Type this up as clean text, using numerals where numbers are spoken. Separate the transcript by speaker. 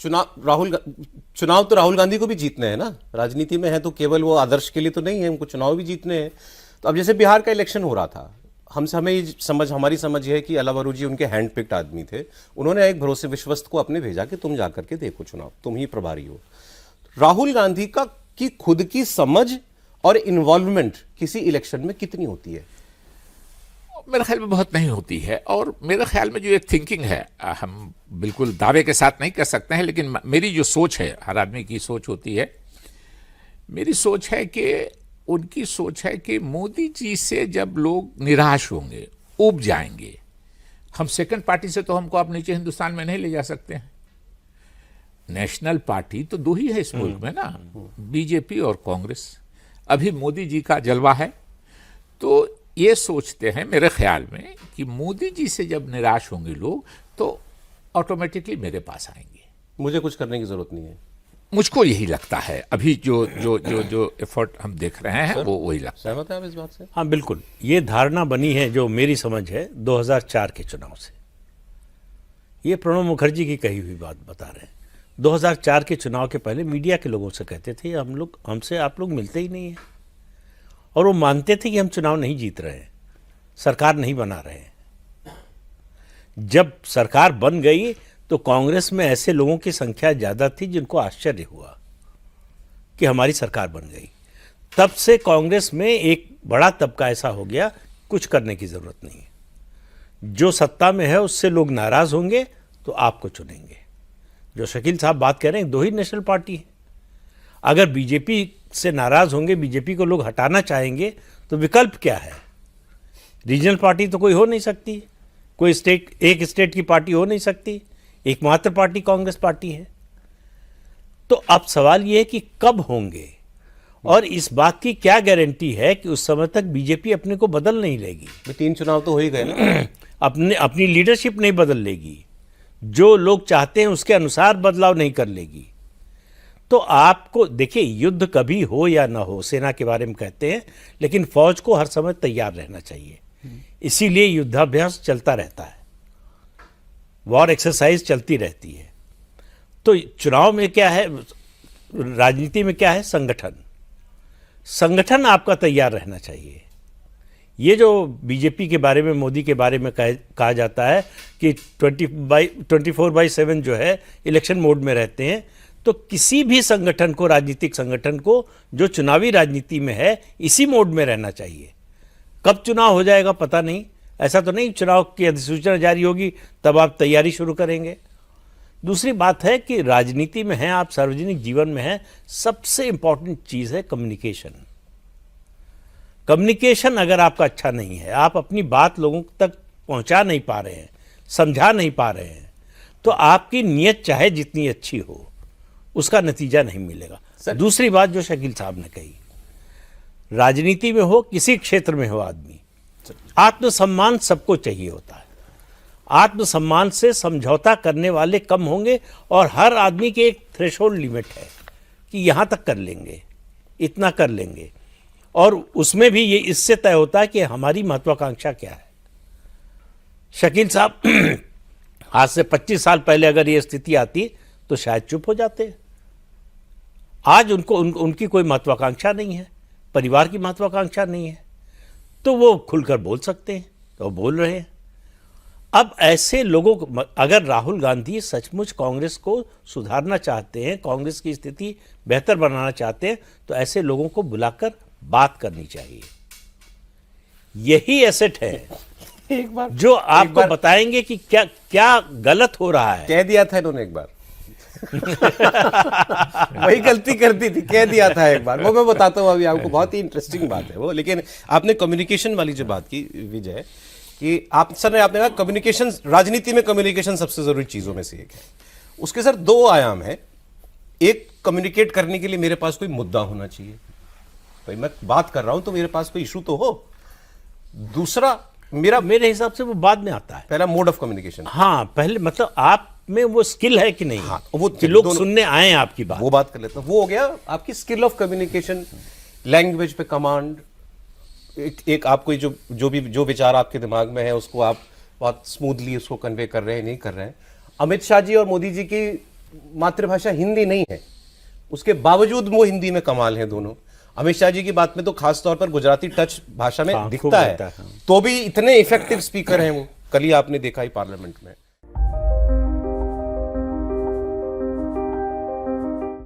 Speaker 1: चुनाव तो राहुल गांधी को भी जीतने हैं ना, राजनीति में है तो केवल वो आदर्श के लिए तो नहीं है, उनको चुनाव भी जीतने हैं। तो अब जैसे बिहार का इलेक्शन हो रहा था, हमारी समझ है कि अलावरू जी उनके हैंड पिक्ड आदमी थे, उन्होंने एक भरोसे विश्वस्त को अपने भेजा कि तुम जाकर के देखो चुनाव, तुम ही प्रभारी हो। राहुल गांधी की खुद की समझ और इन्वॉल्वमेंट किसी इलेक्शन में कितनी होती है?
Speaker 2: मेरे ख्याल में बहुत नहीं होती है। और मेरे ख्याल में जो एक थिंकिंग है, हम बिल्कुल दावे के साथ नहीं कह सकते हैं, लेकिन मेरी जो सोच है, हर आदमी की सोच होती है, मेरी सोच है कि उनकी सोच है कि मोदी जी से जब लोग निराश होंगे, ऊब जाएंगे, हम सेकंड पार्टी से तो हमको आप नीचे हिंदुस्तान में नहीं ले जा सकते हैं। नेशनल पार्टी तो दो ही है इस मुल्क में ना, बीजेपी और कांग्रेस। अभी मोदी जी का जलवा है, तो ये सोचते हैं मेरे ख्याल में कि मोदी जी से जब निराश होंगे लोग तो ऑटोमेटिकली मेरे पास आएंगे,
Speaker 1: मुझे कुछ करने की जरूरत नहीं है।
Speaker 2: मुझको यही लगता है। अभी जो जो जो जो एफर्ट हम देख रहे हैं वो वही लगता है।
Speaker 1: सहमत है आप इस बात से?
Speaker 3: हाँ बिल्कुल, ये धारणा बनी है, जो मेरी समझ है 2004 के चुनाव से। ये प्रणब मुखर्जी की कही हुई बात बता रहे हैं। 2004 के चुनाव के पहले मीडिया के लोगों से कहते थे हमसे आप लोग मिलते ही नहीं हैं, और वो मानते थे कि हम चुनाव नहीं जीत रहे हैं, सरकार नहीं बना रहे हैं। जब सरकार बन गई तो कांग्रेस में ऐसे लोगों की संख्या ज़्यादा थी जिनको आश्चर्य हुआ कि हमारी सरकार बन गई। तब से कांग्रेस में एक बड़ा तबका ऐसा हो गया, कुछ करने की ज़रूरत नहीं है, जो सत्ता में है उससे लोग नाराज़ होंगे तो आपको चुनेंगे। जो शकील साहब बात कह रहे हैं, दो ही नेशनल पार्टी है। अगर बीजेपी से नाराज़ होंगे, बीजेपी को लोग हटाना चाहेंगे, तो विकल्प क्या है? रीजनल पार्टी तो कोई हो नहीं सकती, कोई एक स्टेट की पार्टी हो नहीं सकती, एकमात्र पार्टी कांग्रेस पार्टी है। तो अब सवाल यह है कि कब होंगे, और इस बात की क्या गारंटी है कि उस समय तक बीजेपी अपने को बदल नहीं लेगी?
Speaker 1: 3 चुनाव तो हो ही गए ना।
Speaker 3: अपनी लीडरशिप नहीं बदल लेगी, जो लोग चाहते हैं उसके अनुसार बदलाव नहीं कर लेगी। तो आपको देखिए, युद्ध कभी हो या ना हो, सेना के बारे में कहते हैं, लेकिन फौज को हर समय तैयार रहना चाहिए। इसीलिए युद्धाभ्यास चलता रहता है, वॉर एक्सरसाइज चलती रहती है। तो चुनाव में क्या है, राजनीति में क्या है? संगठन आपका तैयार रहना चाहिए। ये जो बीजेपी के बारे में, मोदी के बारे में कहा जाता है कि 24/7 जो है इलेक्शन मोड में रहते हैं, तो किसी भी संगठन को, राजनीतिक संगठन को जो चुनावी राजनीति में है, इसी मोड में रहना चाहिए। कब चुनाव हो जाएगा पता नहीं, ऐसा तो नहीं चुनाव की अधिसूचना जारी होगी तब आप तैयारी शुरू करेंगे। दूसरी बात है कि राजनीति में हैं आप, सार्वजनिक जीवन में हैं, सबसे इंपॉर्टेंट चीज़ है कम्युनिकेशन। कम्युनिकेशन अगर आपका अच्छा नहीं है, आप अपनी बात लोगों तक पहुंचा नहीं पा रहे हैं, समझा नहीं पा रहे हैं, तो आपकी नीयत चाहे जितनी अच्छी हो, उसका नतीजा नहीं मिलेगा। दूसरी बात जो शकील साहब ने कही, राजनीति में हो, किसी क्षेत्र में हो आदमी, आत्मसम्मान सबको चाहिए होता है। आत्मसम्मान से समझौता करने वाले कम होंगे, और हर आदमी की एक थ्रेशोल्ड लिमिट है कि यहाँ तक कर लेंगे, इतना कर लेंगे, और उसमें भी ये इससे तय होता है कि हमारी महत्वाकांक्षा क्या है। शकील साहब आज से 25 साल पहले अगर ये स्थिति आती तो शायद चुप हो जाते। आज उनकी कोई महत्वाकांक्षा नहीं है, परिवार की महत्वाकांक्षा नहीं है, तो वो खुलकर बोल सकते हैं, तो वो बोल रहे हैं। अब ऐसे लोगों को, अगर राहुल गांधी सचमुच कांग्रेस को सुधारना चाहते हैं, कांग्रेस की स्थिति बेहतर बनाना चाहते हैं, तो ऐसे लोगों को बुलाकर बात करनी चाहिए। यही एसेट है
Speaker 1: एक बार
Speaker 3: जो आपको बताएंगे कि क्या क्या गलत हो रहा है।
Speaker 1: कह दिया था इन्होंने एक बार वही गलती करती थी, कह दिया था एक बार, वो मैं बताता हूँ अभी आपको, बहुत ही इंटरेस्टिंग बात है वो। लेकिन आपने कम्युनिकेशन वाली जो बात की विजय, कि आपने कहा कम्युनिकेशन, राजनीति में कम्युनिकेशन सबसे जरूरी चीजों में से एक है। उसके सर 2 आयाम है। एक, कम्युनिकेट करने के लिए मेरे पास कोई मुद्दा होना चाहिए, भाई मैं बात कर रहा हूं तो मेरे पास कोई इशू तो हो। दूसरा,
Speaker 3: मेरे हिसाब से वो बाद में आता है,
Speaker 1: पहला मोड ऑफ कम्युनिकेशन।
Speaker 3: हाँ, पहले मतलब आप में वो स्किल है कि नहीं,
Speaker 1: हाँ, वो
Speaker 3: कि लोग सुनने आए आपकी बात,
Speaker 1: वो बात कर लेते हैं। वो हो गया आपकी स्किल ऑफ कम्युनिकेशन, लैंग्वेज पे कमांड, एक आपको जो विचार आपके दिमाग में है उसको आप बहुत स्मूथली उसको कन्वे कर रहे हैं, नहीं कर रहे हैं। अमित शाह जी और मोदी जी की मातृभाषा हिंदी नहीं है, उसके बावजूद वो हिंदी में कमाल है दोनों। अमित शाह जी की बात में तो खास तौर पर गुजराती टच भाषा में
Speaker 3: हाँ, खूब
Speaker 1: दिखता
Speaker 3: रहता
Speaker 1: है,
Speaker 3: है।
Speaker 1: तो भी इतने इफेक्टिव स्पीकर हैं वो। कल ही आपने देखा ही पार्लियामेंट में।